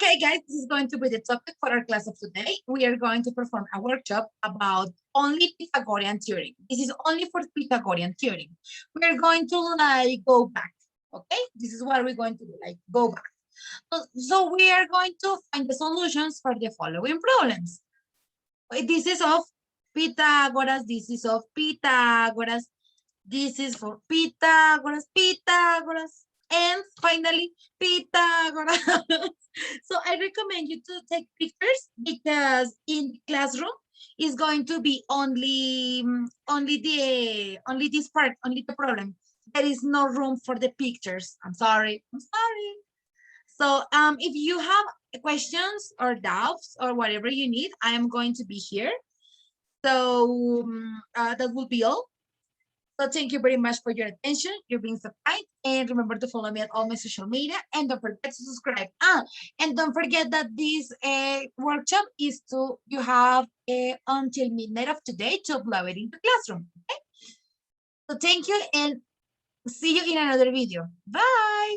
Okay, guys, this is going to be the topic for our class of today. We are going to perform a workshop about only Pythagorean Theorem. This is only for Pythagorean Theorem. We're going to like go back, okay? This is what we're going to do, like go back. So we are going to find the solutions for the following problems. This is of Pythagoras, this is of Pythagoras, this is for Pythagoras, Pythagoras, and finally Pythagoras. So I recommend you to take pictures because in the classroom is going to be only this part, only the problem. There is no room for the pictures. I'm sorry. So if you have questions or doubts or whatever you need, I am going to be here. So that will be all. So thank you very much for your attention. You're being so kind. And remember to follow me at all my social media. And don't forget to subscribe. And don't forget that this workshop is you have until midnight of today to upload it in the classroom. Okay? So thank you and see you in another video. Bye.